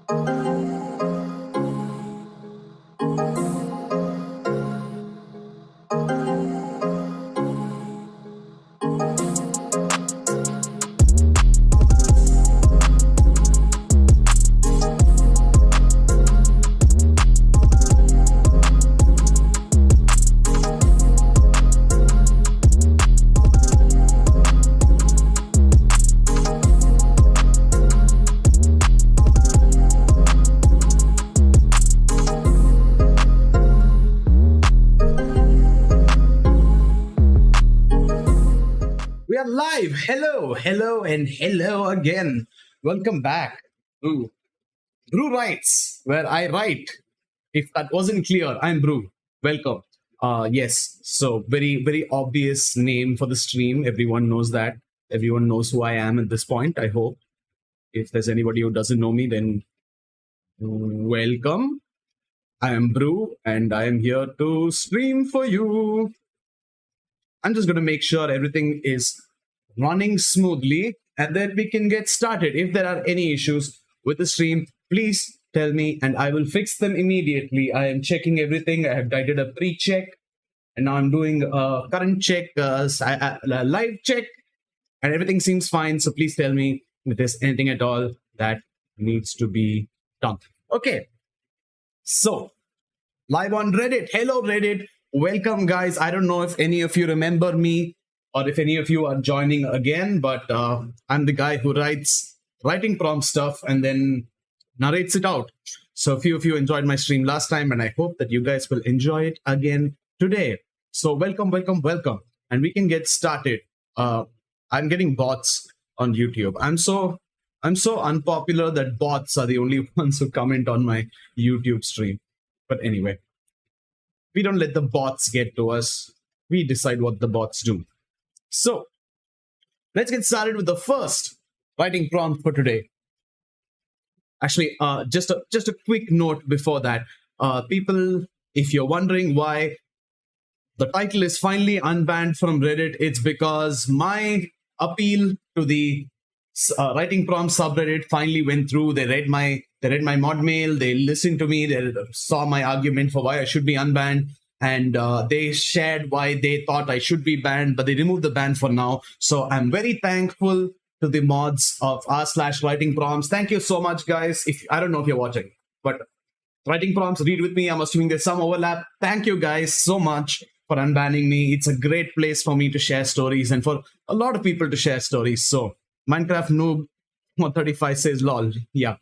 We are live. Hello, and hello again. Welcome back to Brew Writes, where I write. If that wasn't clear, I'm Brew. Welcome. Yes, so very obvious name for the stream. Everyone knows that. Everyone knows who I am at this point, I hope. If there's anybody who doesn't know me, then welcome. I am Brew, and I am here to stream for you. I'm just going to make sure everything is running smoothly and then we can get started. If there are any issues with the stream, please tell me and I will fix them immediately. I am checking everything. I did a pre-check and now I'm doing a current check, a live check, and everything seems fine. So please tell me if there's anything at all that needs to be done. Okay. So, live on Reddit. Hello, Reddit. Welcome, guys. I don't know if any of you remember me or if any of you are joining again, but I'm the guy who writes writing prompt stuff and then narrates it out. So a few of you enjoyed my stream last time, and I hope that you guys will enjoy it again today. So welcome. And we can get started. I'm getting bots on YouTube. I'm so unpopular that bots are the only ones who comment on my YouTube stream. But anyway, we don't let the bots get to us. We decide what the bots do. So let's get started with the first writing prompt for today. Actually, just a quick note before that. People, if you're wondering why the title is finally unbanned from Reddit, it's because my appeal to the writing prompt subreddit finally went through. They read my mod mail, they listened to me, they saw my argument for why I should be unbanned, and they shared why they thought I should be banned, but they removed the ban for now. So I'm very thankful to the mods of r/writing prompts. Thank you so much, guys. I don't know if you're watching, but writing prompts, read with me. I'm assuming there's some overlap. Thank you guys so much for unbanning me. It's a great place for me to share stories and for a lot of people to share stories. So Minecraft Noob 135 says lol. Yeah.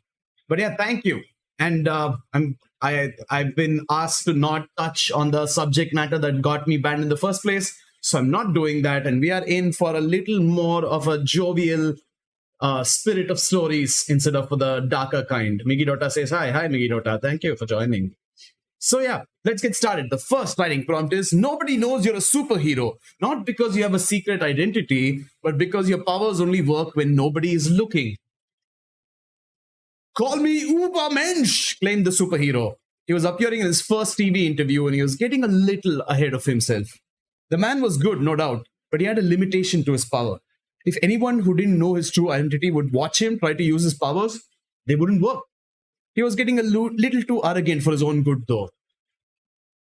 But yeah, thank you. And I've been asked to not touch on the subject matter that got me banned in the first place. So I'm not doing that. And we are in for a little more of a jovial spirit of stories instead of the darker kind. Miggy Dota says hi. Hi, Miggy Dota. Thank you for joining. So yeah, let's get started. The first writing prompt is: nobody knows you're a superhero. Not because you have a secret identity, but because your powers only work when nobody is looking. Call me Ubermensch, claimed the superhero. He was appearing in his first TV interview and he was getting a little ahead of himself. The man was good, no doubt, but he had a limitation to his power. If anyone who didn't know his true identity would watch him try to use his powers, they wouldn't work. He was getting a little too arrogant for his own good, though.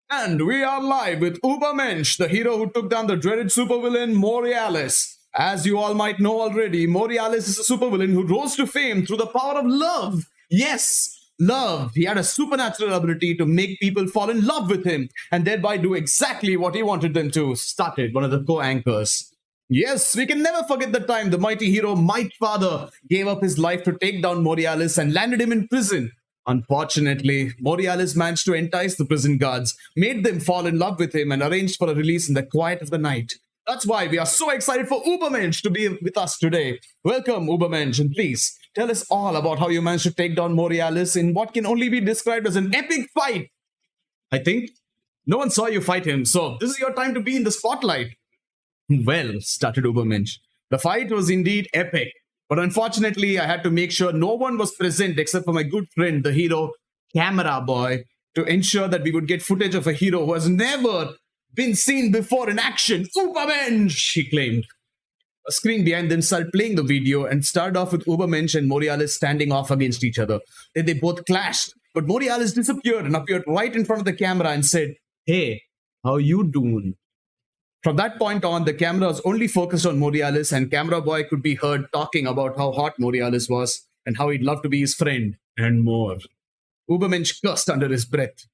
And we are live with Ubermensch, the hero who took down the dreaded supervillain Morealis. As you all might know already, Morealis is a supervillain who rose to fame through the power of love. Yes, love. He had a supernatural ability to make people fall in love with him and thereby do exactly what he wanted them to, started one of the co-anchors. Yes, we can never forget the time the mighty hero Might Father gave up his life to take down Morealis and landed him in prison. Unfortunately, Morealis managed to entice the prison guards, made them fall in love with him, and arranged for a release in the quiet of the night. That's why we are so excited for Ubermensch to be with us today. Welcome, Ubermensch, and please tell us all about how you managed to take down Morealis in what can only be described as an epic fight. I think no one saw you fight him, so this is your time to be in the spotlight. Well, started Ubermensch, the fight was indeed epic. But unfortunately, I had to make sure no one was present except for my good friend, the hero, Camera Boy, to ensure that we would get footage of a hero who has never been seen before in action. Ubermensch, he claimed. a screen behind them started playing the video and started off with Ubermensch and Morales standing off against each other. Then they both clashed, but Morales disappeared and appeared right in front of the camera and said, "Hey, how you doing?" From that point on, the camera was only focused on Morales, and camera boy could be heard talking about how hot Morales was and how he'd love to be his friend and more. Ubermensch cursed under his breath.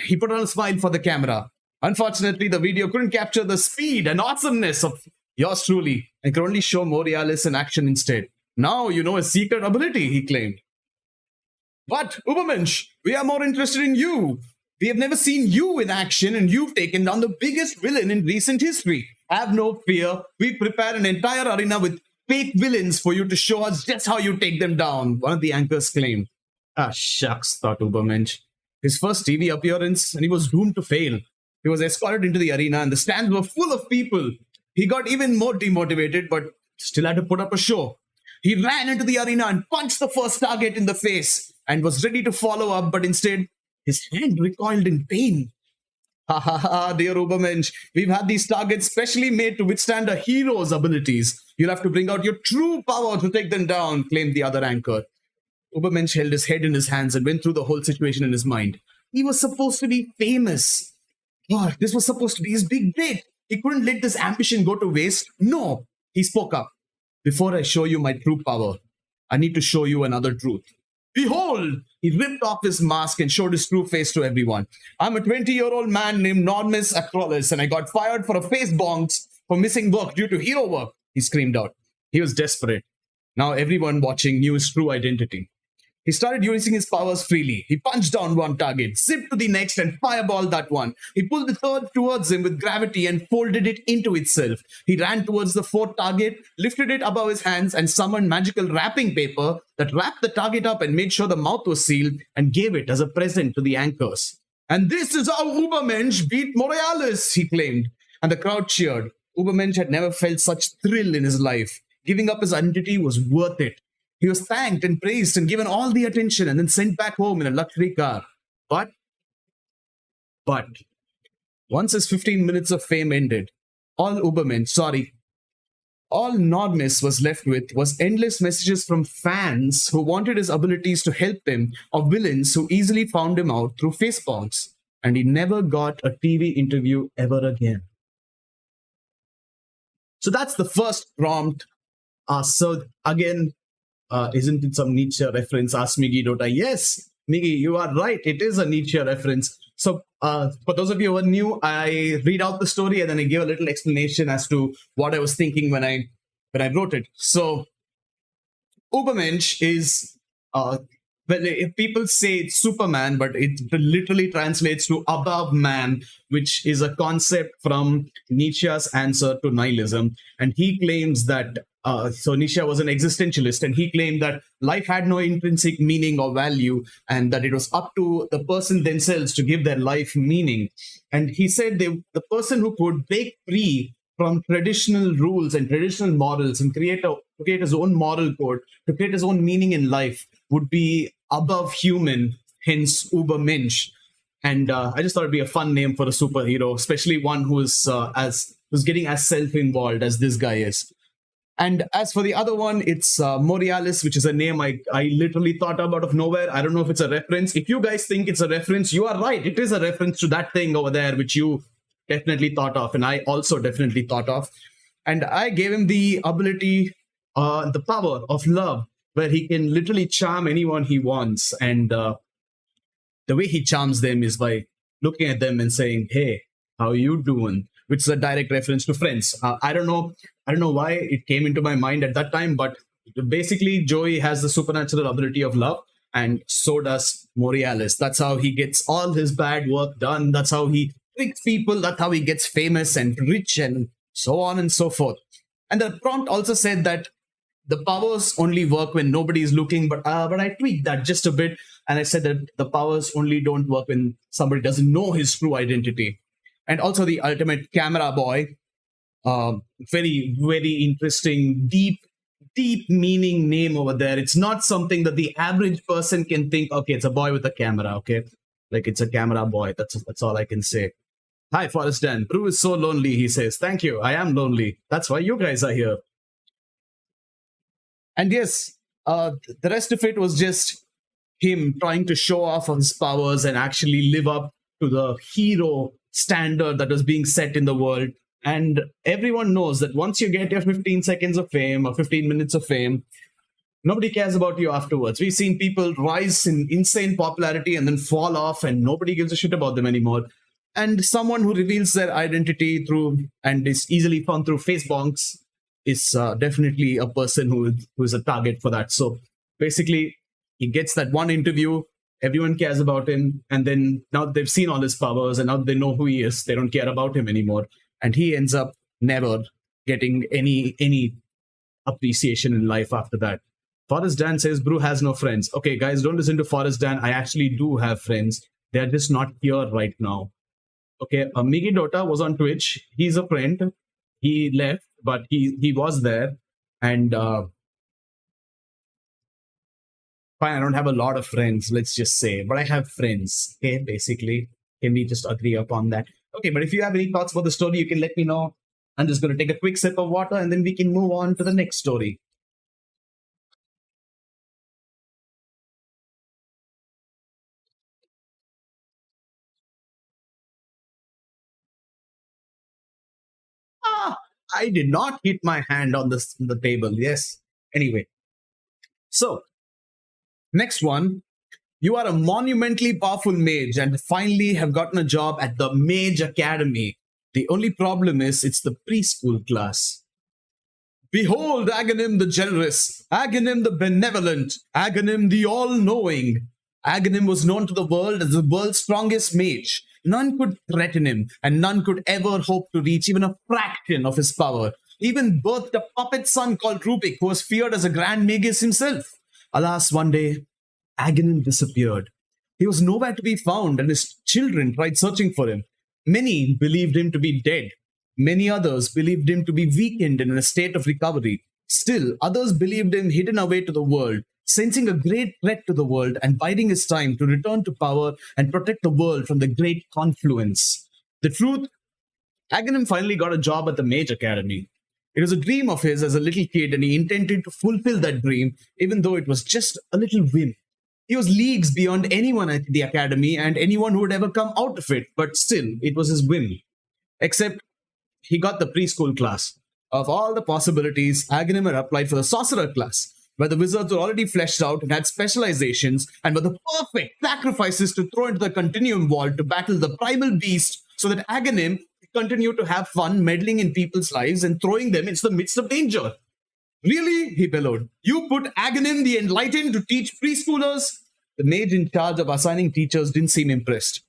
He put on a smile for the camera. Unfortunately, the video couldn't capture the speed and awesomeness of yours truly and could only show Morales in action instead. "Now you know his secret ability," he claimed. "But, Ubermensch, we are more interested in you. We have never seen you in action, and you've taken down the biggest villain in recent history. Have no fear. We prepare an entire arena with fake villains for you to show us just how you take them down," one of the anchors claimed. Shucks, thought Ubermensch. His first TV appearance, and he was doomed to fail. He was escorted into the arena, and the stands were full of people. He got even more demotivated, but still had to put up a show. He ran into the arena and punched the first target in the face and was ready to follow up, but instead, his hand recoiled in pain. "Ha ha ha, dear Ubermensch. We've had these targets specially made to withstand a hero's abilities. You'll have to bring out your true power to take them down," claimed the other anchor. Ubermensch held his head in his hands and went through the whole situation in his mind. He was supposed to be famous. This was supposed to be his big break. He couldn't let this ambition go to waste. "No," he spoke up. "Before I show you my true power, I need to show you another truth. Behold!" He ripped off his mask and showed his true face to everyone. "I'm a 20-year-old man named Normus Acrolis, and I got fired for a face bonks for missing work due to hero work," he screamed out. He was desperate. Now everyone watching knew his true identity. He started using his powers freely. He punched down one target, zipped to the next, and fireballed that one. He pulled the third towards him with gravity and folded it into itself. He ran towards the fourth target, lifted it above his hands, and summoned magical wrapping paper that wrapped the target up and made sure the mouth was sealed and gave it as a present to the anchors. "And this is how Ubermensch beat Morales," he claimed. And the crowd cheered. Ubermensch had never felt such thrill in his life. Giving up his identity was worth it. He was thanked and praised and given all the attention and then sent back home in a luxury car. But, once his 15 minutes of fame ended, all Normus was left with was endless messages from fans who wanted his abilities to help them, or villains who easily found him out through facepalms. And he never got a TV interview ever again. So that's the first prompt. So again, isn't it some Nietzsche reference? Asked Miggy Dota. Yes, Miggy, you are right. It is a Nietzsche reference. So for those of you who are new, I read out the story and then I give a little explanation as to what I was thinking when I wrote it. So Ubermensch is, if people say it's Superman, but it literally translates to above man, which is a concept from Nietzsche's answer to nihilism. And he claims that so Nietzsche was an existentialist, and he claimed that life had no intrinsic meaning or value, and that it was up to the person themselves to give their life meaning. And he said the person who could break free from traditional rules and traditional morals and create his own moral code, to create his own meaning in life, would be above human, hence Ubermensch. And I just thought it'd be a fun name for a superhero, especially one who's getting as self-involved as this guy is. And as for the other one, it's Morales, which is a name I literally thought about of nowhere. I don't know if it's a reference. If you guys think it's a reference, you are right. It is a reference to that thing over there, which you definitely thought of, and I also definitely thought of. And I gave him the ability, the power of love, where he can literally charm anyone he wants. And the way he charms them is by looking at them and saying, "Hey, how you doing?" Which is a direct reference to Friends. I don't know why it came into my mind at that time, but basically Joey has the supernatural ability of love, and so does Morales. That's how he gets all his bad work done. That's how he tricks people. That's how he gets famous and rich and so on and so forth. And the prompt also said that the powers only work when nobody is looking, but I tweaked that just a bit, and I said that the powers only don't work when somebody doesn't know his true identity. And also the ultimate camera boy, very, very interesting, deep meaning name over there. It's not something that the average person can think, okay, it's a boy with a camera, okay? Like, it's a camera boy. That's all I can say. Hi, Forrest Dan. Brew is so lonely, he says. Thank you. I am lonely. That's why you guys are here. And yes, the rest of it was just him trying to show off on his powers and actually live up to the hero standard that was being set in the world. And everyone knows that once you get your 15 seconds of fame or 15 minutes of fame, nobody cares about you afterwards. We've seen people rise in insane popularity and then fall off, and nobody gives a shit about them anymore. And someone who reveals their identity through and is easily found through Facebooks is definitely a person who is a target for that. So basically, he gets that one interview, everyone cares about him, and then now they've seen all his powers and now they know who he is. They don't care about him anymore, and he ends up never getting any appreciation in life after that. Forrest Dan says Brew has no friends. Okay, guys, don't listen to Forrest Dan. I actually do have friends. They're just not here right now. Okay, Migi Dota was on Twitch. He's a friend. He left, but he was there. And fine, I don't have a lot of friends, let's just say, but I have friends. Okay, basically. Can we just agree upon that? Okay, but if you have any thoughts about the story, you can let me know. I'm just going to take a quick sip of water and then we can move on to the next story. Ah, I did not hit my hand on the table. Yes. Anyway, so next one. You are a monumentally powerful mage and finally have gotten a job at the Mage Academy. The only problem is it's the preschool class. Behold Aghanim the generous, Aghanim the benevolent, Aghanim the all-knowing. Aghanim was known to the world as the world's strongest mage. None could threaten him, and none could ever hope to reach even a fraction of his power. Even birthed a puppet son called Rubik, who was feared as a grand magus himself. Alas, one day, Aghanim disappeared. He was nowhere to be found, and his children tried searching for him. Many believed him to be dead. Many others believed him to be weakened and in a state of recovery. Still, others believed him hidden away to the world, sensing a great threat to the world and biding his time to return to power and protect the world from the great confluence. The truth, Aghanim finally got a job at the Mage Academy. It was a dream of his as a little kid, and he intended to fulfill that dream, even though it was just a little whim. He was leagues beyond anyone at the academy and anyone who would ever come out of it, but still, it was his whim. Except, he got the preschool class. Of all the possibilities, Aghanim had applied for the sorcerer class, where the wizards were already fleshed out and had specializations and were the perfect sacrifices to throw into the continuum wall to battle the primal beast so that Aghanim could continue to have fun meddling in people's lives and throwing them into the midst of danger. Really? He bellowed. You put Aghanim the Enlightened to teach preschoolers? The mage in charge of assigning teachers didn't seem impressed.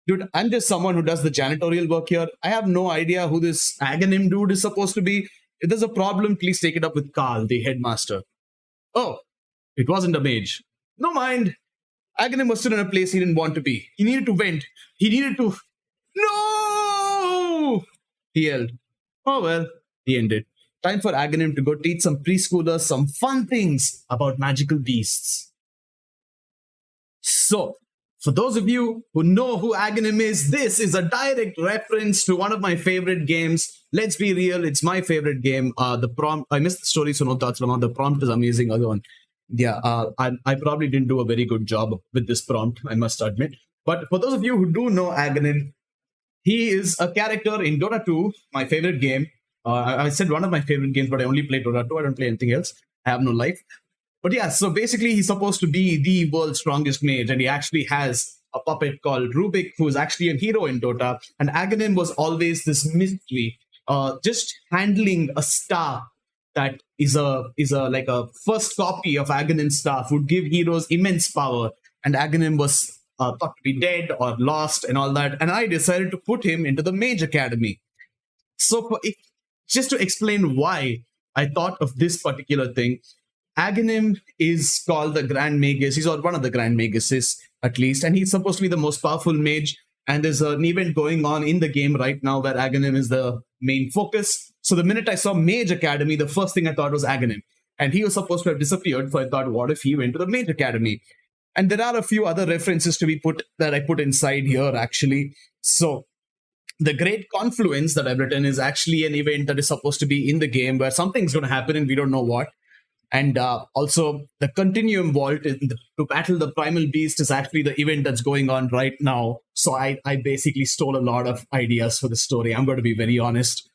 Dude, I'm just someone who does the janitorial work here. I have no idea who this Aghanim dude is supposed to be. If there's a problem, please take it up with Carl, the headmaster. Oh, it wasn't a mage. No mind. Aghanim was still in a place he didn't want to be. He needed to vent. He needed to... No! He yelled. Oh well, he ended. Time for Aghanim to go teach some preschoolers some fun things about magical beasts. So, for those of you who know who Aghanim is, this is a direct reference to one of my favorite games. Let's be real, it's my favorite game. The prompt, I missed the story, so no thoughts. The prompt is amazing. Other one. Yeah, I probably didn't do a very good job with this prompt, I must admit. But for those of you who do know Aghanim, he is a character in Dota 2, my favorite game. I said one of my favorite games, but I only play Dota 2. I don't play anything else. I have no life. But yeah, so basically he's supposed to be the world's strongest mage, and he actually has a puppet called Rubik, who's actually a hero in Dota. And Aghanim was always this mystery, just handling a star that is a like a first copy of Aghanim's staff would give heroes immense power. And Aghanim was thought to be dead or lost and all that. And I decided to put him into the Mage Academy. So just to explain why I thought of this particular thing, Aghanim is called the Grand Magus. He's one of the Grand Maguses, at least, and he's supposed to be the most powerful mage. And there's an event going on in the game right now where Aghanim is the main focus. So the minute I saw Mage Academy, the first thing I thought was Aghanim. And he was supposed to have disappeared, so I thought, what if he went to the Mage Academy? And there are a few other references to be put that I put inside here, actually. So The Great Confluence that I've written is actually an event that is supposed to be in the game where something's going to happen and we don't know what. And also, the Continuum Vault to battle the Primal Beast is actually the event that's going on right now. So I basically stole a lot of ideas for the story. I'm going to be very honest.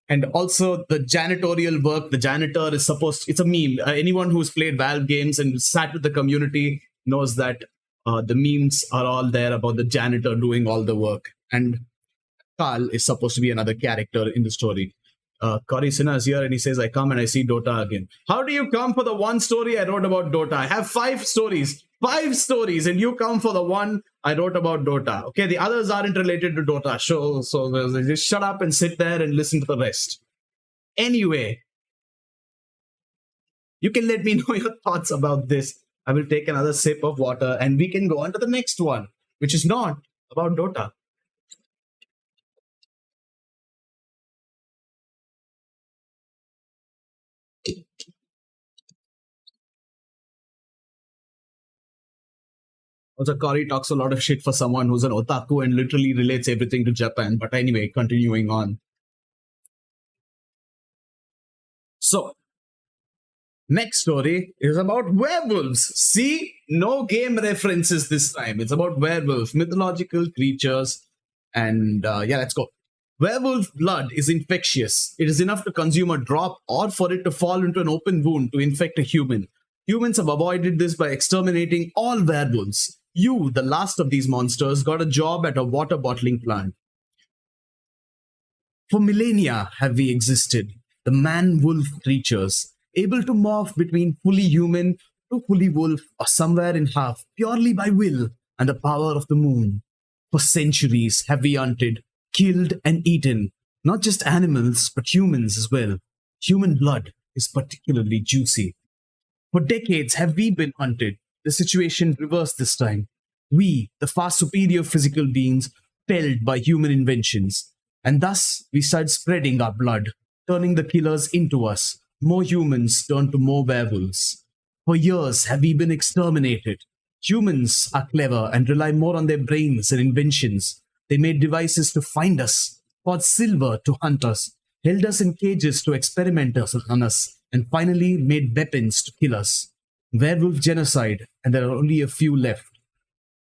And also, the janitorial work, the janitor is it's a meme. Anyone who's played Valve games and sat with the community knows that the memes are all there about the janitor doing all the work. And Carl is supposed to be another character in the story. Cory Sinha is here and he says, I come and I see Dota again. How do you come for the one story I wrote about Dota? I have 5 stories, and you come for the one I wrote about Dota. Okay, the others aren't related to Dota. So just shut up and sit there and listen to the rest. Anyway, you can let me know your thoughts about this. I will take another sip of water and we can go on to the next one, which is not about Dota. Also, Cory talks a lot of shit for someone who's an otaku and literally relates everything to Japan. But anyway, continuing on. So, next story is about werewolves. See, no game references this time. It's about werewolves, mythological creatures. And yeah, let's go. Werewolf blood is infectious. It is enough to consume a drop or for it to fall into an open wound to infect a human. Humans have avoided this by exterminating all werewolves. You, the last of these monsters, got a job at a water bottling plant. For millennia have we existed, the man-wolf creatures, able to morph between fully human to fully wolf or somewhere in half, purely by will and the power of the moon. For centuries have we hunted, killed and eaten, not just animals, but humans as well. Human blood is particularly juicy. For decades have we been hunted. The situation reversed this time. We, the far superior physical beings, felled by human inventions. And thus we started spreading our blood, turning the killers into us. More humans turn to more werewolves. For years have we been exterminated. Humans are clever and rely more on their brains and inventions. They made devices to find us, fought silver to hunt us, held us in cages to experiment on us, and finally made weapons to kill us. Werewolf genocide, and there are only a few left.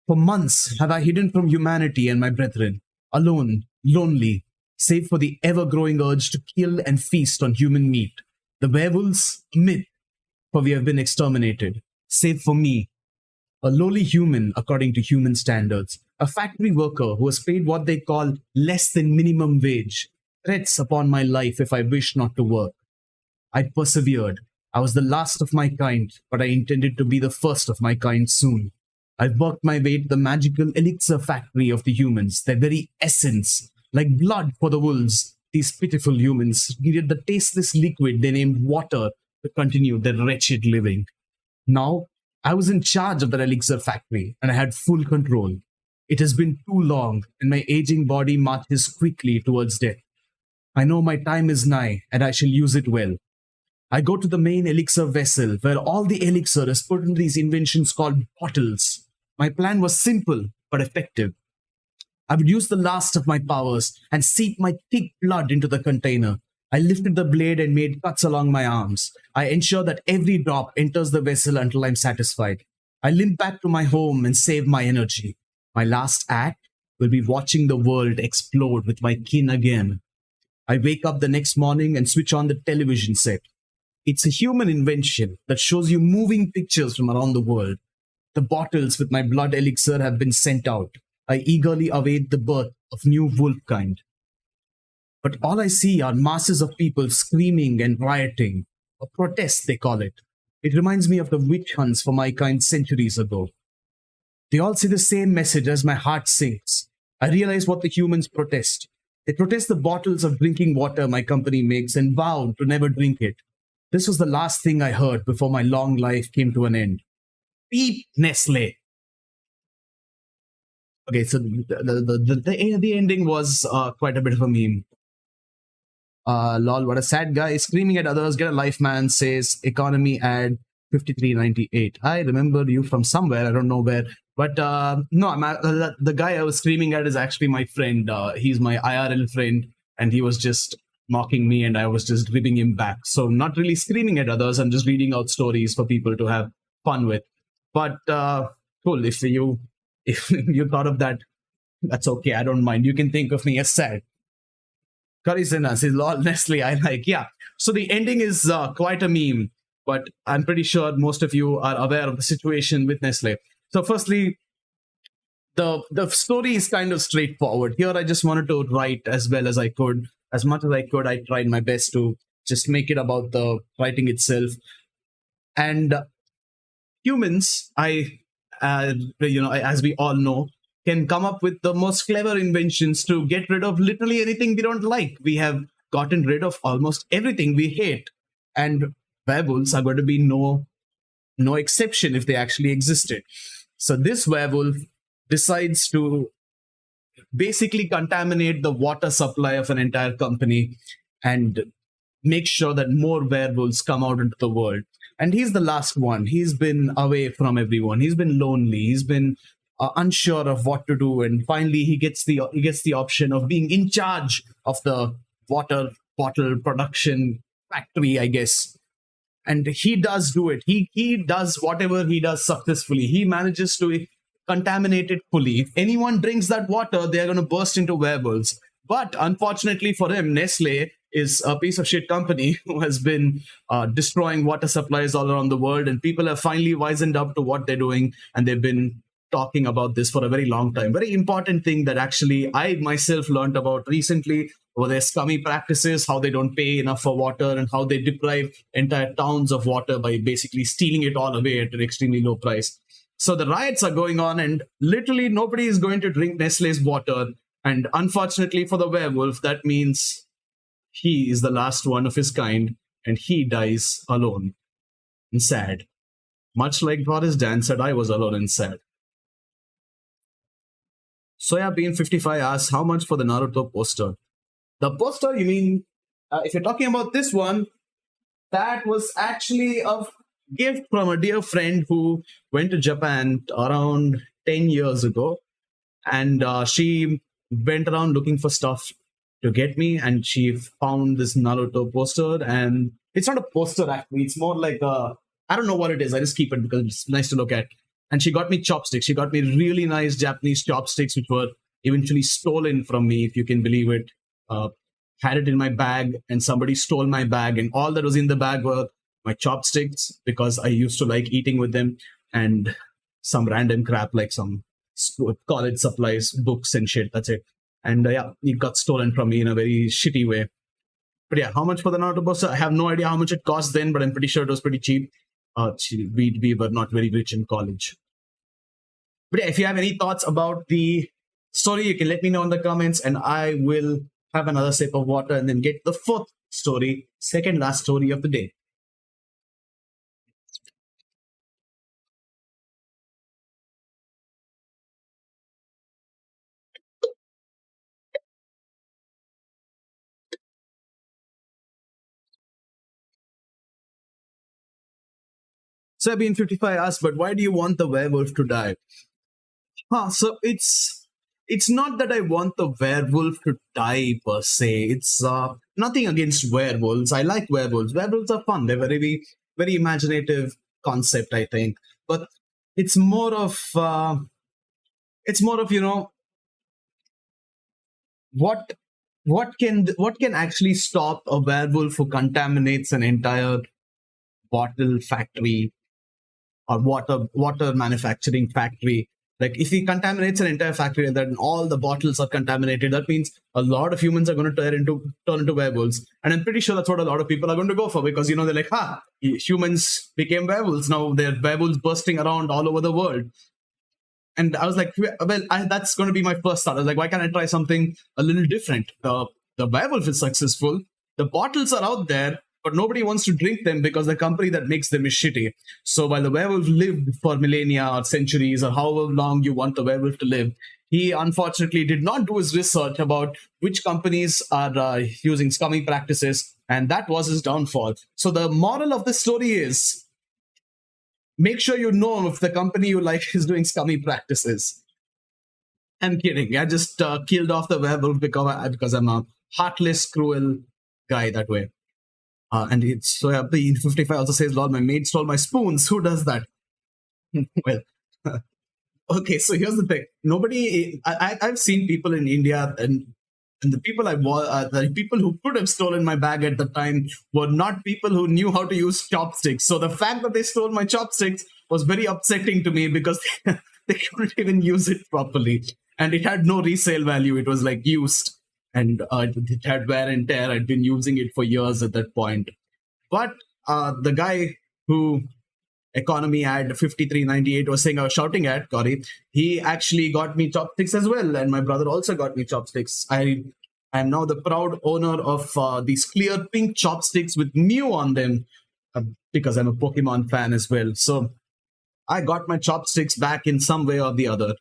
For months have I hidden from humanity and my brethren, alone, lonely, save for the ever-growing urge to kill and feast on human meat. The werewolves, myth, for we have been exterminated, save for me, a lowly human according to human standards, a factory worker who was paid what they call less than minimum wage, threats upon my life if I wish not to work. I persevered. I was the last of my kind, but I intended to be the first of my kind soon. I worked my way to the magical elixir factory of the humans, their very essence. Like blood for the wolves, these pitiful humans needed the tasteless liquid they named water to continue their wretched living. Now, I was in charge of that elixir factory, and I had full control. It has been too long, and my aging body marches quickly towards death. I know my time is nigh, and I shall use it well. I go to the main elixir vessel, where all the elixir is put into these inventions called bottles. My plan was simple, but effective. I would use the last of my powers and seep my thick blood into the container. I lifted the blade and made cuts along my arms. I ensure that every drop enters the vessel until I'm satisfied. I limp back to my home and save my energy. My last act will be watching the world explode with my kin again. I wake up the next morning and switch on the television set. It's a human invention that shows you moving pictures from around the world. The bottles with my blood elixir have been sent out. I eagerly await the birth of new wolf kind. But all I see are masses of people screaming and rioting. A protest, they call it. It reminds me of the witch hunts for my kind centuries ago. They all say the same message as my heart sinks. I realize what the humans protest. They protest the bottles of drinking water my company makes and vow to never drink it. This was the last thing I heard before my long life came to an end. Beep, Nestle. Okay, so the ending was quite a bit of a meme. Lol, what a sad guy. Screaming at others, get a life, man, says economy ad 5398. I remember you from somewhere, I don't know where. But no, the guy I was screaming at is actually my friend. He's my IRL friend, and he was just mocking me, and I was just ribbing him back. So not really screaming at others. I'm just reading out stories for people to have fun with. But cool. If you thought of that, that's okay. I don't mind. You can think of me as sad. Karisana says, lol, Nestle, I like. Yeah. So the ending is quite a meme, but I'm pretty sure most of you are aware of the situation with Nestle. So, firstly, the story is kind of straightforward. Here, I just wanted to write as well as I could. As much as I could, I tried my best to just make it about the writing itself. And humans, as we all know, can come up with the most clever inventions to get rid of literally anything we don't like. We have gotten rid of almost everything we hate, and werewolves are going to be no exception if they actually existed. So this werewolf decides to basically contaminate the water supply of an entire company and make sure that more werewolves come out into the world. And he's the last one. He's been away from everyone. He's been lonely. He's been unsure of what to do, and finally he gets the option of being in charge of the water bottle production factory, I guess. And he does do it. He does whatever he does successfully. He manages to contaminate it fully. If anyone drinks that water, they are going to burst into werewolves. But unfortunately for him, Nestle is a piece of shit company who has been destroying water supplies all around the world, and people have finally wisened up to what they're doing, and they've been talking about this for a very long time. Very important thing that actually I myself learned about recently were their scummy practices, how they don't pay enough for water, and how they deprive entire towns of water by basically stealing it all away at an extremely low price. So the riots are going on, and literally nobody is going to drink Nestle's water. And unfortunately for the werewolf, that means he is the last one of his kind, and he dies alone and sad. Much like Boris Dan said, I was alone and sad. Soya Bean 55 asks, how much for the Naruto poster? The poster, you mean, if you're talking about this one, that was actually a gift from a dear friend who went to Japan around 10 years ago. And she went around looking for stuff to get me, and she found this Naruto poster. And it's not a poster, actually. It's more like I don't know what it is. I just keep it because it's nice to look at. And she got me chopsticks. She got me really nice Japanese chopsticks, which were eventually stolen from me, if you can believe it. Had it in my bag, and somebody stole my bag, and all that was in the bag were my chopsticks, because I used to like eating with them, and some random crap like some college supplies, books and shit. That's it. And yeah, it got stolen from me in a very shitty way. But yeah, how much for the Naruto poster? I have no idea how much it cost then, but I'm pretty sure it was pretty cheap. We were not very rich in college. But yeah, if you have any thoughts about the story, you can let me know in the comments, and I will have another sip of water and then get the fourth story, second last story of the day. Sabine 55 asks, but why do you want the werewolf to die? So it's not that I want the werewolf to die per se. It's nothing against werewolves. I like werewolves. Werewolves are fun. They're very imaginative concept, I think. But it's more of what what can actually stop a werewolf who contaminates an entire bottle factory or water manufacturing factory. Like if he contaminates an entire factory and then all the bottles are contaminated, that means a lot of humans are going to turn into werewolves. And I'm pretty sure that's what a lot of people are going to go for, because they're like, humans became werewolves. Now they're werewolves bursting around all over the world. And I was like, well, that's going to be my first thought. I was like, why can't I try something a little different? The werewolf is successful. The bottles are out there, but nobody wants to drink them because the company that makes them is shitty. So while the werewolf lived for millennia or centuries or however long you want the werewolf to live, he unfortunately did not do his research about which companies are using scummy practices, and that was his downfall. So the moral of the story is, make sure you know if the company you like is doing scummy practices. I'm kidding. I just killed off the werewolf because I'm a heartless, cruel guy that way. And it's so the 55 also says, "Lord, my maid stole my spoons." Who does that? Well, okay. So here's the thing. I've seen people in India, and the people the people who could have stolen my bag at the time were not people who knew how to use chopsticks. So the fact that they stole my chopsticks was very upsetting to me because they couldn't even use it properly, and it had no resale value. It was like used, and it had wear and tear. I'd been using it for years at that point. But the guy who economy ad 5398 was saying I was shouting at Corey, he actually got me chopsticks as well, and my brother also got me chopsticks. I am now the proud owner of these clear pink chopsticks with Mew on them, because I'm a Pokemon fan as well. So I got my chopsticks back in some way or the other.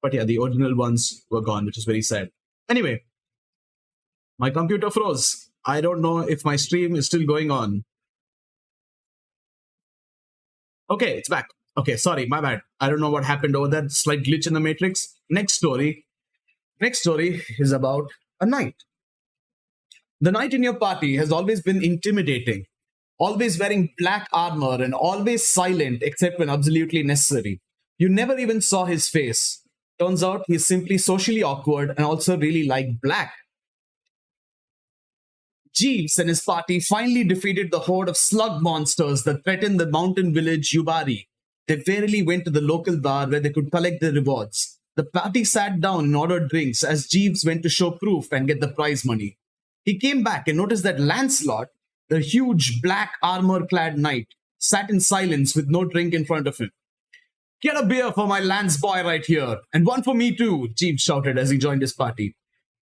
But yeah, the original ones were gone, which is very sad. Anyway, my computer froze. I don't know if my stream is still going on. Okay, it's back. Okay, sorry, my bad. I don't know what happened over that slight glitch in the matrix. Next story. Next story is about a knight. The knight in your party has always been intimidating, always wearing black armor and always silent except when absolutely necessary. You never even saw his face. Turns out he's simply socially awkward and also really liked black. Jeeves and his party finally defeated the horde of slug monsters that threatened the mountain village Yubari. They warily went to the local bar where they could collect their rewards. The party sat down and ordered drinks as Jeeves went to show proof and get the prize money. He came back and noticed that Lancelot, the huge black armor-clad knight, sat in silence with no drink in front of him. "Get a beer for my Lance boy right here, and one for me too," Jeeves shouted as he joined his party.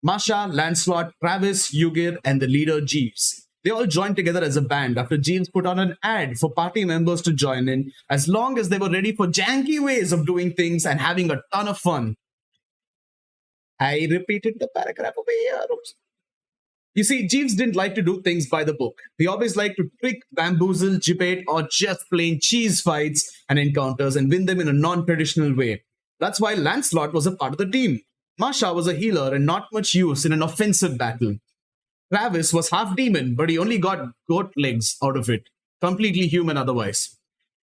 Masha, Lancelot, Travis, Yugir, and the leader Jeeves. They all joined together as a band after Jeeves put on an ad for party members to join in as long as they were ready for janky ways of doing things and having a ton of fun. I repeated the paragraph over here. Oops. You see, Jeeves didn't like to do things by the book. He always liked to trick, bamboozle, gibate, or just plain cheese fights and encounters and win them in a non-traditional way. That's why Lancelot was a part of the team. Masha was a healer and not much use in an offensive battle. Travis was half demon, but he only got goat legs out of it. Completely human otherwise.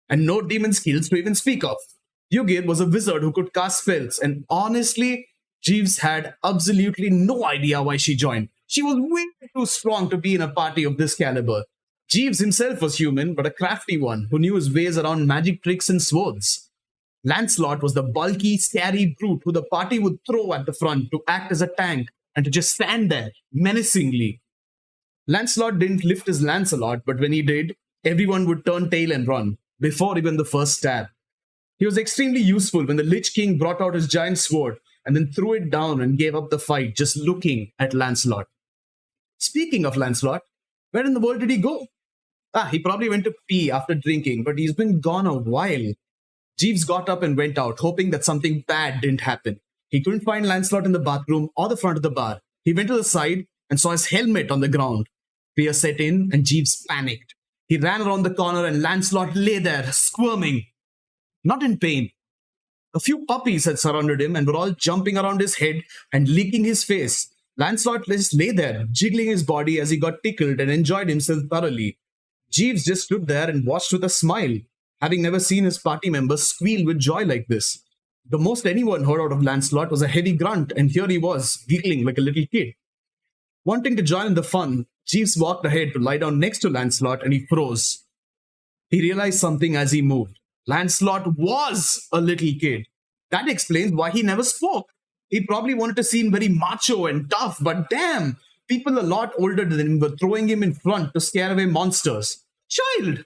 And no demon skills to even speak of. Yugir was a wizard who could cast spells, and honestly, Jeeves had absolutely no idea why she joined. She was way too strong to be in a party of this caliber. Jeeves himself was human, but a crafty one who knew his ways around magic tricks and swords. Lancelot was the bulky, scary brute who the party would throw at the front to act as a tank and to just stand there, menacingly. Lancelot didn't lift his lance a lot, but when he did, everyone would turn tail and run, before even the first stab. He was extremely useful when the Lich King brought out his giant sword and then threw it down and gave up the fight just looking at Lancelot. Speaking of Lancelot, where in the world did he go? He probably went to pee after drinking, but he's been gone a while. Jeeves got up and went out, hoping that something bad didn't happen. He couldn't find Lancelot in the bathroom or the front of the bar. He went to the side and saw his helmet on the ground. Fear set in and Jeeves panicked. He ran around the corner and Lancelot lay there, squirming. Not in pain. A few puppies had surrounded him and were all jumping around his head and licking his face. Lancelot just lay there, jiggling his body as he got tickled and enjoyed himself thoroughly. Jeeves just stood there and watched with a smile, having never seen his party members squeal with joy like this. The most anyone heard out of Lancelot was a heavy grunt, and here he was, giggling like a little kid. Wanting to join in the fun, Jeeves walked ahead to lie down next to Lancelot, and he froze. He realized something as he moved. Lancelot was a little kid. That explains why he never spoke. He probably wanted to seem very macho and tough, but damn, people a lot older than him were throwing him in front to scare away monsters. Child!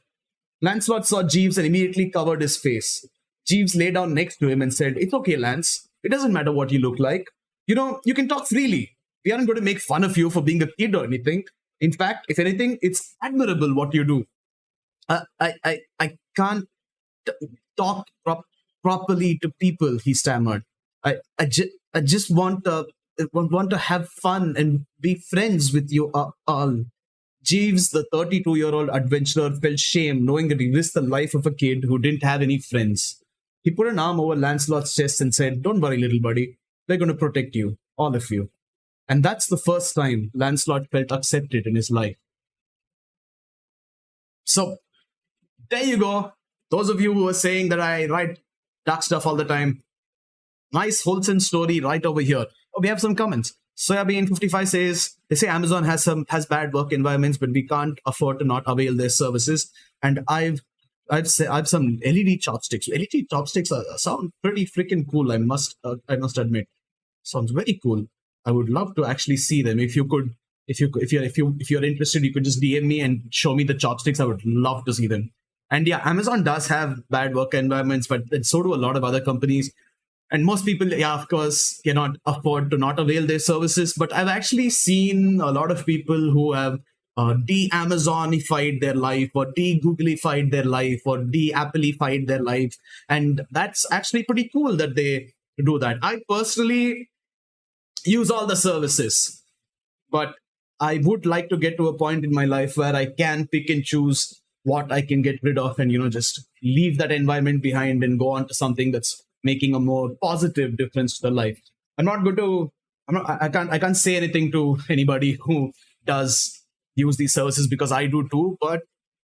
Lancelot saw Jeeves and immediately covered his face. Jeeves lay down next to him and said, "It's okay, Lance. It doesn't matter what you look like. You know, you can talk freely. We aren't going to make fun of you for being a kid or anything. In fact, if anything, it's admirable what you do." I can't talk properly to people, he stammered. I just want to have fun and be friends with you all. Jeeves, the 32-year-old adventurer, felt shame knowing that he risked the life of a kid who didn't have any friends. He put an arm over Lancelot's chest and said, "Don't worry, little buddy. We're going to protect you, all of you." And that's the first time Lancelot felt accepted in his life. So, there you go. Those of you who are saying that I write dark stuff all the time, nice wholesome story right over here. Oh, we have some comments. Soyabean55 says they say Amazon has bad work environments, but we can't afford to not avail their services. And I've some LED chopsticks. LED chopsticks sound pretty freaking cool. I must admit, sounds very cool. I would love to actually see them. If you could, if you're interested, you could just DM me and show me the chopsticks. I would love to see them. And yeah, Amazon does have bad work environments, but so do a lot of other companies. And most people, yeah, of course, cannot afford to not avail their services. But I've actually seen a lot of people who have de-Amazonified their life, or de-Googlified their life, or de-Appleified their life. And that's actually pretty cool that they do that. I personally use all the services, but I would like to get to a point in my life where I can pick and choose what I can get rid of, and just leave that environment behind and go on to something that's making a more positive difference to the life. I'm not going to. I can't say anything to anybody who does use these services, because I do too. But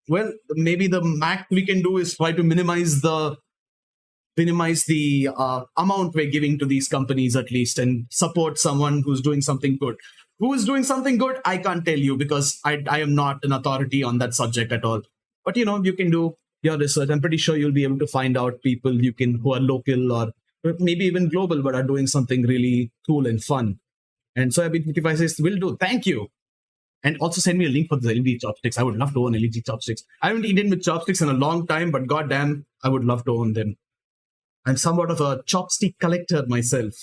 well, maybe the max we can do is try to minimize the amount we're giving to these companies, at least, and support someone who's doing something good. Who is doing something good, I can't tell you, because I am not an authority on that subject at all. But you can do your research. I'm pretty sure you'll be able to find out people who are local or maybe even global, but are doing something really cool and fun. And so Soyabean55 says, "Will do. Thank you." And also send me a link for the LED chopsticks. I would love to own LED chopsticks. I haven't eaten with chopsticks in a long time, but goddamn, I would love to own them. I'm somewhat of a chopstick collector myself.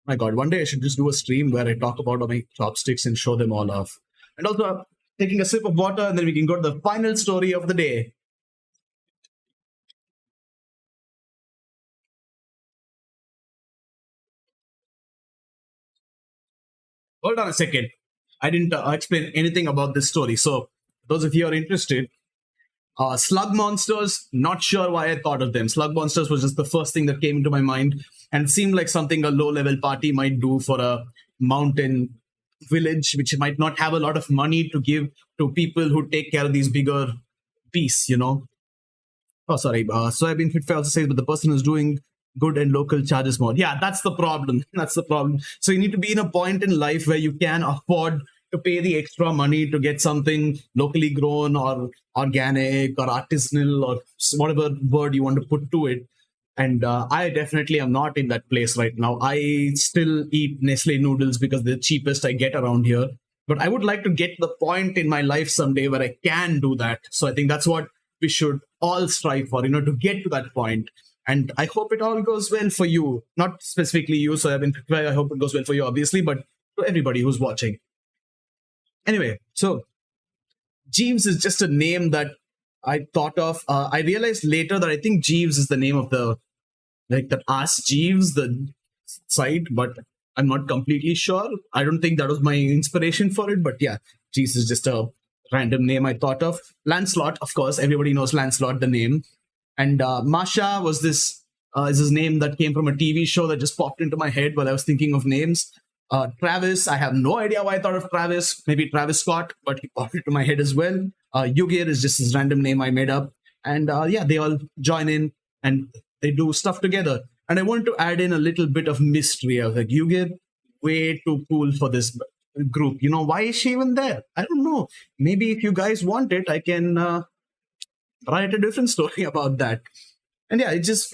My God, one day I should just do a stream where I talk about all my chopsticks and show them all off. And also, taking a sip of water, and then we can go to the final story of the day. Hold on a second. I didn't explain anything about this story. So, those of you who are interested, slug monsters, not sure why I thought of them. Slug monsters was just the first thing that came into my mind, and it seemed like something a low-level party might do for a mountain village, which might not have a lot of money to give to people who take care of these bigger beasts, Oh, sorry. Soyabean55 also says, but the person who's doing good and local charges more. Yeah, that's the problem. That's the problem. So you need to be in a point in life where you can afford to pay the extra money to get something locally grown or organic or artisanal or whatever word you want to put to it. And I definitely am not in that place right now. I still eat Nestle noodles because they're the cheapest I get around here. But I would like to get to the point in my life someday where I can do that. So I think that's what we should all strive for, to get to that point. And I hope it all goes well for you. Not specifically you, so I hope it goes well for you, obviously, but to everybody who's watching. Anyway, so Jeeves is just a name that I thought of. I realized later that I think Jeeves is the name of that Ask Jeeves, the site, but I'm not completely sure. I don't think that was my inspiration for it, but yeah, Jeeves is just a random name I thought of. Lancelot, of course, everybody knows Lancelot, the name. And Masha was is his name that came from a TV show that just popped into my head while I was thinking of names. Travis, I have no idea why I thought of Travis. Maybe Travis Scott, but he popped into my head as well. Yugir is just his random name I made up. And yeah, they all join in and they do stuff together. And I wanted to add in a little bit of mystery. I was like, Yugir, way too cool for this group. Why is she even there? I don't know. Maybe if you guys want it, I can write a different story about that. And yeah, it just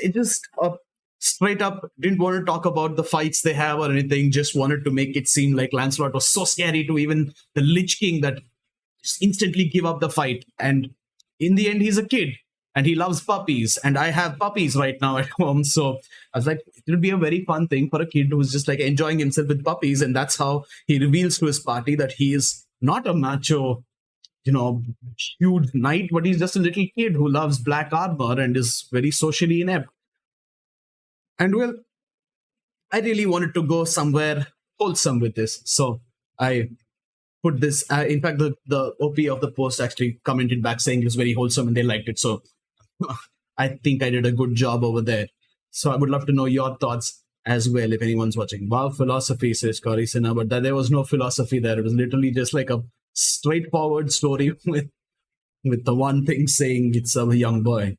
straight up didn't want to talk about the fights they have or anything. Just wanted to make it seem like Lancelot was so scary to even the Lich King that just instantly give up the fight. And in the end, he's a kid and he loves puppies. And I have puppies right now at home. So I was like, it would be a very fun thing for a kid who's just like enjoying himself with puppies. And that's how he reveals to his party that he is not a macho, huge knight, but he's just a little kid who loves black armor and is very socially inept. And well, I really wanted to go somewhere wholesome with this. So I put this. In fact, the OP of the post actually commented back saying it was very wholesome and they liked it. So I think I did a good job over there. So I would love to know your thoughts as well if anyone's watching. Wow, philosophy, says Kari Sinha, but there was no philosophy there. It was literally just like a straightforward story with the one thing saying it's a young boy.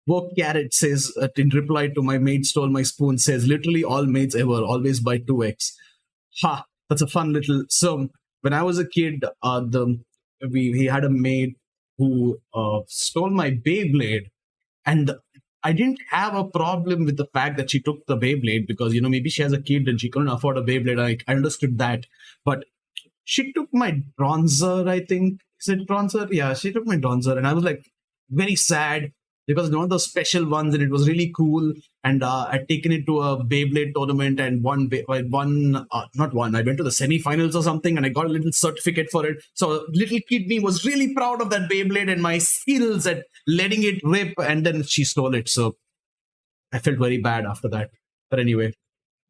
Woke Carrot says, in reply to my maid stole my spoon, says, literally all maids ever, always buy 2x. Ha, that's a fun little. So when I was a kid, we had a maid who stole my Beyblade, and I didn't have a problem with the fact that she took the Beyblade because, maybe she has a kid and she couldn't afford a Beyblade. I understood that. But she took my Bronzer, I think. Is it Bronzer? Yeah, she took my Bronzer. And I was like very sad because one of those special ones and it was really cool. And I'd taken it to a Beyblade tournament and won. Not won. I went to the semifinals or something and I got a little certificate for it. So little kid me was really proud of that Beyblade and my skills at letting it rip. And then she stole it. So I felt very bad after that. But anyway,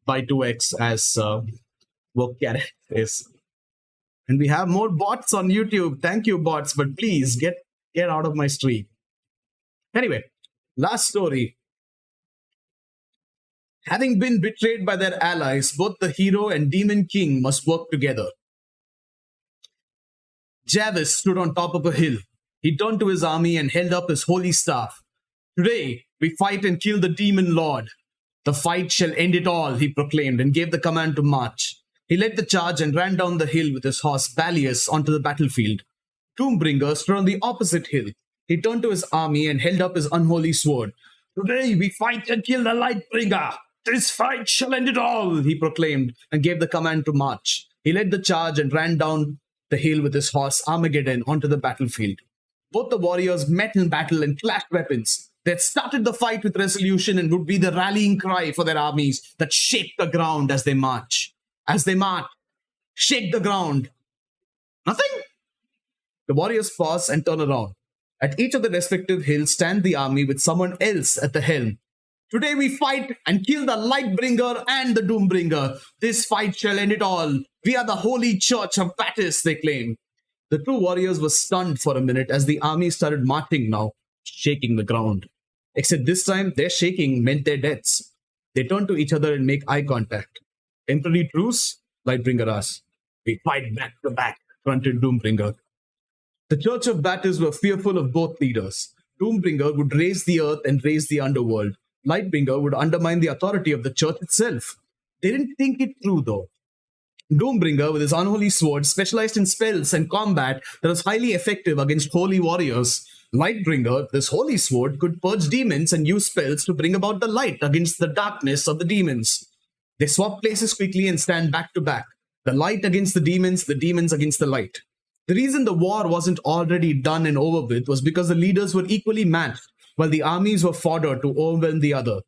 buy 2x as Woke Carrot is. And we have more bots on YouTube. Thank you, bots. But please get out of my stream. Anyway, last story. Having been betrayed by their allies, both the hero and demon king must work together. Javis stood on top of a hill. He turned to his army and held up his holy staff. Today, we fight and kill the demon lord. The fight shall end it all, he proclaimed, and gave the command to march. He led the charge and ran down the hill with his horse Balius onto the battlefield. Doombringer stood on the opposite hill. He turned to his army and held up his unholy sword. Today we fight and kill the Lightbringer. This fight shall end it all, he proclaimed, and gave the command to march. He led the charge and ran down the hill with his horse Armageddon onto the battlefield. Both the warriors met in battle and clashed weapons. They had started the fight with resolution and would be the rallying cry for their armies that shake the ground as they march. As they march, shake the ground. Nothing? The warriors pause and turn around. At each of the respective hills stand the army with someone else at the helm. Today we fight and kill the Lightbringer and the Doombringer. This fight shall end it all. We are the holy church of Bacchus, they claim. The two warriors were stunned for a minute as the army started marching now, shaking the ground. Except this time, their shaking meant their deaths. They turned to each other and make eye contact. Temporary truce? Lightbringer asked. We fight back to back, grunted Doombringer. The Church of Bacchus were fearful of both leaders. Doombringer would raise the earth and raise the underworld. Lightbringer would undermine the authority of the church itself. They didn't think it through, though. Doombringer, with his unholy sword, specialized in spells and combat that was highly effective against holy warriors. Lightbringer, this holy sword, could purge demons and use spells to bring about the light against the darkness of the demons. They swap places quickly and stand back to back. The light against the demons against the light. The reason the war wasn't already done and over with was because the leaders were equally matched, while the armies were fodder to overwhelm the other.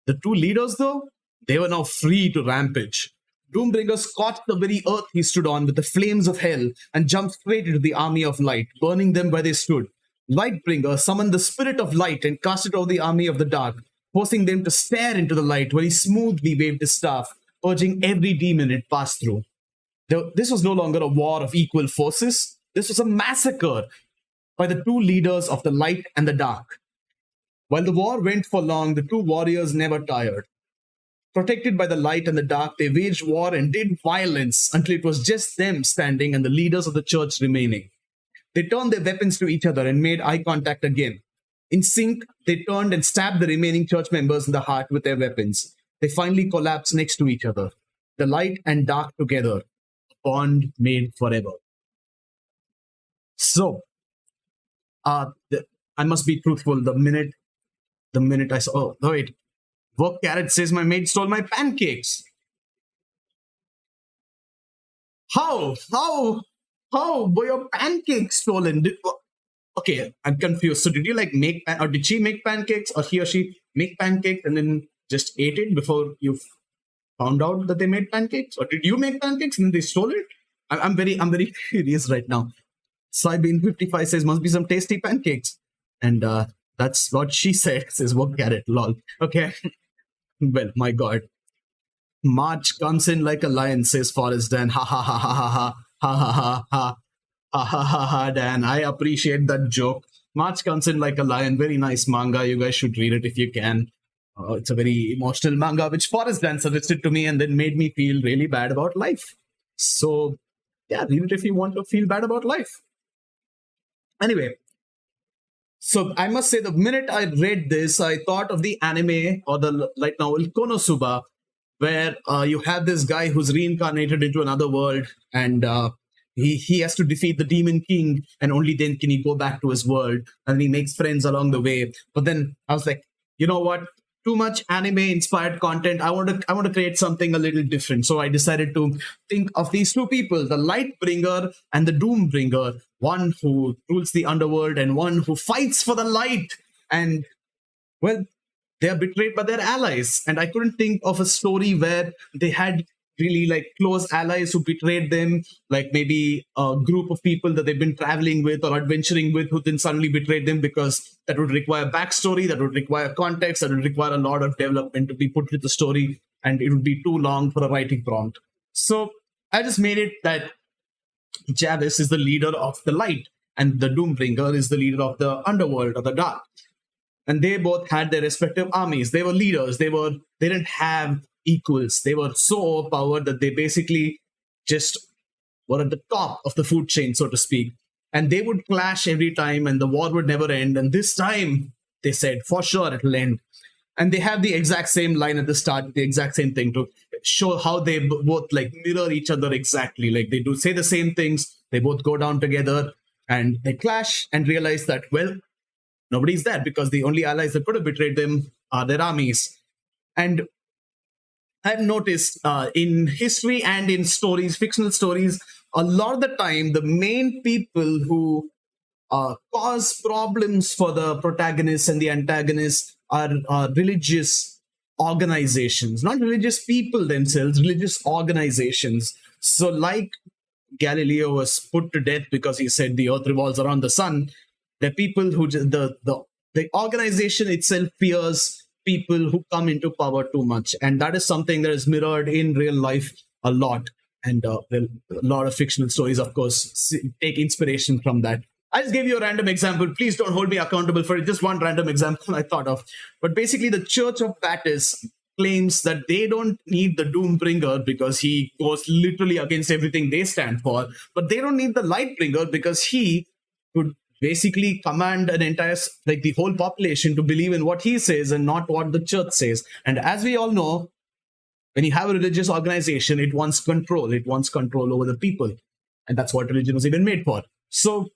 The two leaders, though, they were now free to rampage. Doombringer scorched the very earth he stood on with the flames of hell and jumped straight into the army of light, burning them where they stood. Lightbringer summoned the spirit of light and cast it over the army of the dark, forcing them to stare into the light where he smoothly waved his staff, purging every demon it passed through. This was no longer a war of equal forces. This was a massacre by the two leaders of the light and the dark. While the war went for long, the two warriors never tired. Protected by the light and the dark, they waged war and did violence until it was just them standing and the leaders of the church remaining. They turned their weapons to each other and made eye contact again. In sync, they turned and stabbed the remaining church members in the heart with their weapons. They finally collapsed next to each other. The light and dark together. Bond made forever. So, I must be truthful. The minute I saw, oh wait, Work Carrot says my maid stole my pancakes. How were your pancakes stolen? Okay, I'm confused. So did you or did she make pancakes, or he or she make pancakes and then just ate it before you found out that they made pancakes, or did you make pancakes and then they stole it? I'm very curious right now. Saibin55 says must be some tasty pancakes, and that's what she said. Says Work Carrot. Lol. Okay. Well, my God. March comes in like a lion, says Forrest Dan. Ha ha ha ha ha ha ha ha ha ha ha ha ha ha. Dan, I appreciate that joke. March comes in like a lion. Very nice manga. You guys should read it if you can. It's a very emotional manga, which Forrest Dan suggested to me and then made me feel really bad about life. So, yeah, read it if you want to feel bad about life. Anyway, so I must say, the minute I read this, I thought of the anime or the light novel Konosuba, where you have this guy who's reincarnated into another world, and he has to defeat the Demon King, and only then can he go back to his world, and he makes friends along the way. But then I was like, you know what? Too much anime inspired content. I want to create something a little different. So I decided to think of these two people, the Lightbringer and the Doombringer, one who rules the underworld and one who fights for the light. And well, they are betrayed by their allies. And I couldn't think of a story where they had really like close allies who betrayed them, like maybe a group of people that they've been traveling with or adventuring with who then suddenly betrayed them, because that would require backstory, that would require context, that would require a lot of development to be put with the story, and it would be too long for a writing prompt. So I just made it that Javis is the leader of the light and the Doombringer is the leader of the underworld or the dark. And they both had their respective armies. They were leaders. They didn't have equals. They were so overpowered that they basically just were at the top of the food chain, so to speak. And they would clash every time and the war would never end. And this time, they said, for sure it'll end. And they have the exact same line at the start, the exact same thing to show how they both like mirror each other exactly. Like they do say the same things. They both go down together and they clash and realize that, well, nobody's there because the only allies that could have betrayed them are their armies. And I've noticed in history and in stories, fictional stories, a lot of the time, the main people who cause problems for the protagonists and the antagonists are religious organizations, not religious people themselves, religious organizations. So like Galileo was put to death because he said the earth revolves around the sun, the people who the organization itself fears people who come into power too much, and that is something that is mirrored in real life a lot. And well, a lot of fictional stories, of course, take inspiration from that. I just gave you a random example. Please don't hold me accountable for it. Just one random example I thought of. But basically, the Church of Baptist claims that they don't need the Doombringer because he goes literally against everything they stand for. But they don't need the Lightbringer because he could basically command an entire, like the whole population to believe in what he says and not what the church says. And as we all know, when you have a religious organization, it wants control. It wants control over the people. And that's what religion was even made for. So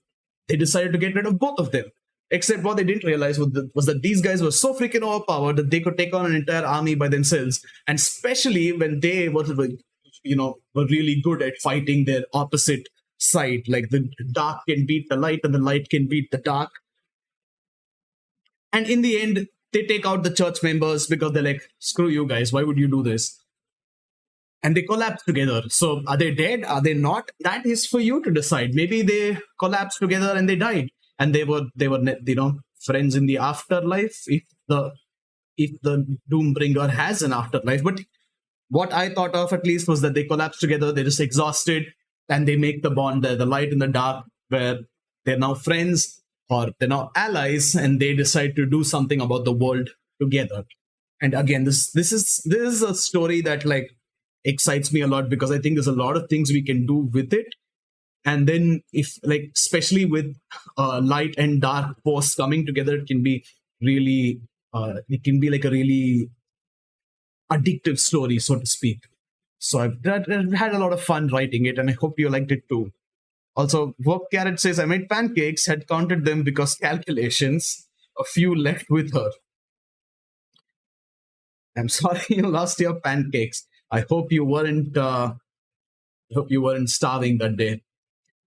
they decided to get rid of both of them. Except what they didn't realize was that these guys were so freaking overpowered that they could take on an entire army by themselves. And especially when they were really good at fighting their opposite side. Like the dark can beat the light and the light can beat the dark. And in the end, they take out the church members because they're like, screw you guys, why would you do this? And they collapse together. So are they dead? Are they not? That is for you to decide. Maybe they collapsed together and they died. And they were friends in the afterlife if the Doombringer has an afterlife. But what I thought of at least was that they collapse together, they're just exhausted, and they make the bond there, the light and the dark, where they're now friends or they're now allies, and they decide to do something about the world together. And again, this is a story that like excites me a lot because I think there's a lot of things we can do with it. And then if like, especially with light and dark force coming together, it can be really, it can be like a really addictive story, so to speak. So I've had a lot of fun writing it, and I hope you liked it too. Also, Work Carrot says, I made pancakes, had counted them because calculations, a few left with her. I'm sorry you lost your pancakes. I hope you weren't starving that day.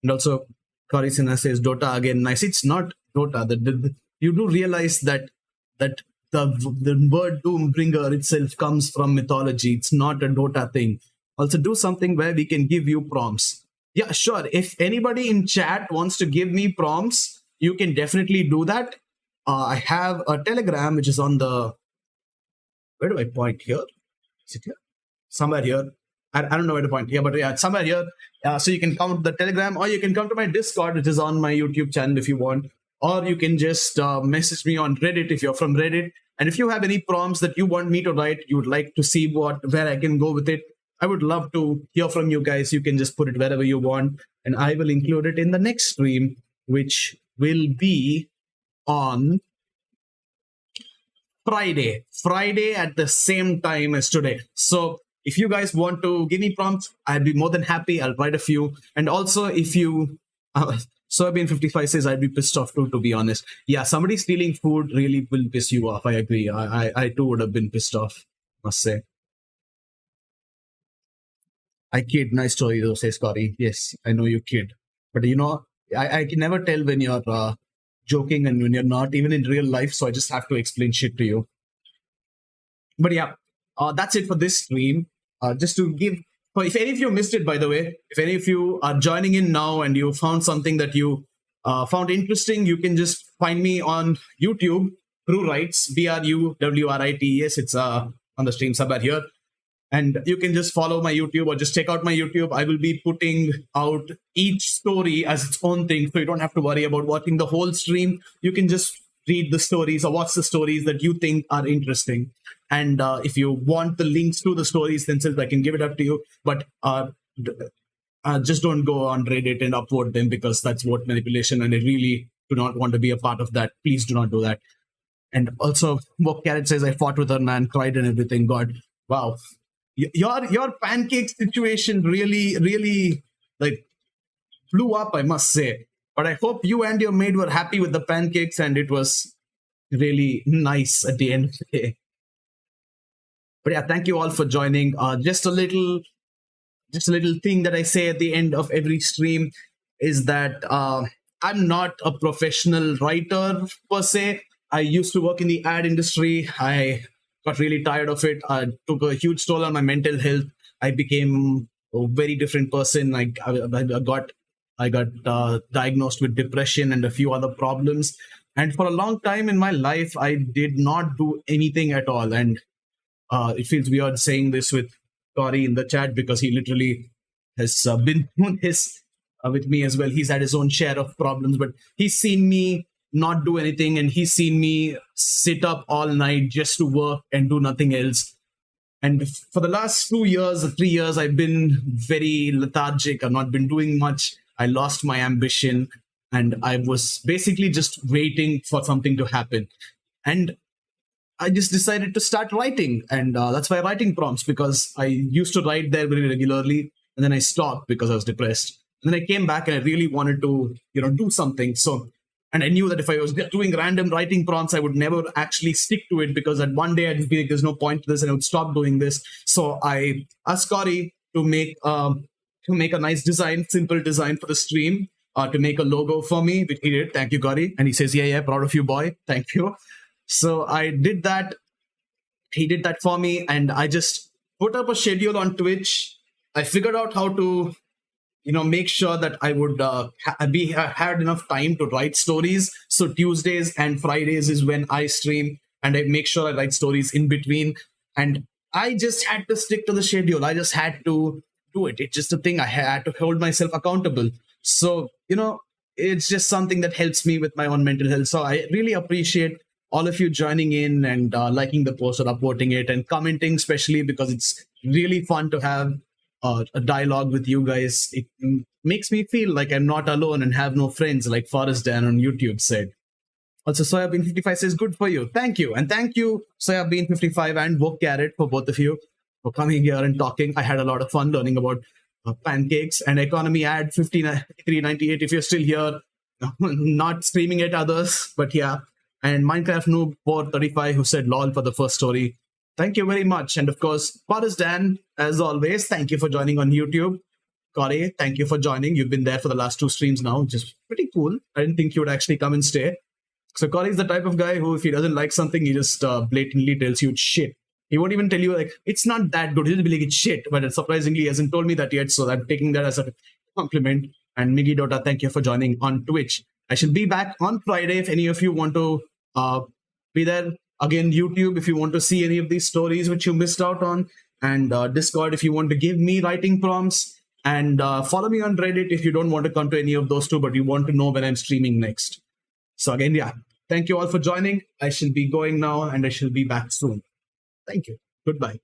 And also, Karisina says, Dota again, nice. It's not Dota. You do realize that the word Doombringer itself comes from mythology. It's not a Dota thing. Also, do something where we can give you prompts. Yeah, sure. If anybody in chat wants to give me prompts, you can definitely do that. I have a Telegram, which is on the... Where do I point here? Is it here? somewhere here. I don't know where to point here, but yeah, it's somewhere here. So you can come to the Telegram, or you can come to my Discord, which is on my YouTube channel if you want, or you can just message me on Reddit if you're from Reddit. And if you have any prompts that you want me to write, you would like to see where I can go with it, I would love to hear from you guys. You can just put it wherever you want, and I will include it in the next stream, which will be on Friday at the same time as today. So if you guys want to give me prompts, I'd be more than happy. I'll write a few. And also, if you Soybean55 says I'd be pissed off too, to be honest. Yeah, somebody stealing food really will piss you off. I agree. I too would have been pissed off, must say. I kid. Nice story though, says Corey. Yes, I know you kid. But I can never tell when you're joking and when you're not, even in real life. So I just have to explain shit to you. But yeah, that's it for this stream. Just to give, if any of you missed it, by the way, if any of you are joining in now and you found something that you found interesting, you can just find me on YouTube, Brew Writes, BRUWRITES. It's on the stream somewhere here. And you can just follow my YouTube or just check out my YouTube. I will be putting out each story as its own thing. So you don't have to worry about watching the whole stream. You can just read the stories or watch the stories that you think are interesting. And if you want the links to the stories themselves, I can give it up to you. But just don't go on Reddit and upvote them, because that's vote manipulation. And I really do not want to be a part of that. Please do not do that. And also, Woke Carrot says, I fought with her, man, cried and everything. God, wow. Your pancake situation really like blew up, I must say. But I hope you and your maid were happy with the pancakes, and it was really nice at the end of the day. But yeah, thank you all for joining. Just a little thing that I say at the end of every stream is that I'm not a professional writer per se. I used to work in the ad industry. I got really tired of it. I took a huge toll on my mental health. I became a very different person. I got diagnosed with depression and a few other problems. And for a long time in my life, I did not do anything at all. And it feels weird saying this with Corey in the chat, because he literally has been through this with me as well. He's had his own share of problems, but he's seen me not do anything, and he's seen me sit up all night just to work and do nothing else. And for the last 2 years or 3 years, I've been very lethargic. I've not been doing much. I lost my ambition, and I was basically just waiting for something to happen. And I just decided to start writing, and that's why Writingprompts, because I used to write there very regularly, and then I stopped because I was depressed. And then I came back and I really wanted to, do something. And I knew that if I was doing random writing prompts, I would never actually stick to it, because at one day I'd be like, there's no point to this, and I would stop doing this. So I asked Corey to make a nice design, simple design for the stream, to make a logo for me, which he did. Thank you, Corey. And he says, yeah, proud of you, boy. Thank you. So I did that. He did that for me, and I just put up a schedule on Twitch. I figured out how to make sure that I would had enough time to write stories. So Tuesdays and Fridays is when I stream, and I make sure I write stories in between. And I just had to stick to the schedule. I just had to do it. It's just a thing. I had to hold myself accountable. So, it's just something that helps me with my own mental health. So I really appreciate all of you joining in and liking the post or upvoting it and commenting, especially because it's really fun to have a dialogue with you guys. It makes me feel like I'm not alone and have no friends, like Forrest Dan on YouTube said. Also, Soyabean55 says, good for you. Thank you. And thank you, Soyabean55 and Woke Carrot, for both of you for coming here and talking. I had a lot of fun learning about pancakes and economy ad 5398. If you're still here, not screaming at others, but yeah. And Minecraft Noob 435, who said lol for the first story. Thank you very much. And of course, Forrest Dan, as always, thank you for joining on YouTube. Corey, thank you for joining. You've been there for the last 2 streams now, which is pretty cool. I didn't think you would actually come and stay. So Corey's the type of guy who, if he doesn't like something, he just blatantly tells you it's shit. He won't even tell you, like, it's not that good. He'll be like, it's shit. But surprisingly, he hasn't told me that yet. So I'm taking that as a compliment. And Miggy Dota, thank you for joining on Twitch. I shall be back on Friday if any of you want to be there. Again, YouTube, if you want to see any of these stories which you missed out on. and Discord if you want to give me writing prompts, and follow me on Reddit if you don't want to come to any of those two, but you want to know when I'm streaming next. So again, yeah, thank you all for joining. I shall be going now, and I shall be back soon. Thank you. Goodbye.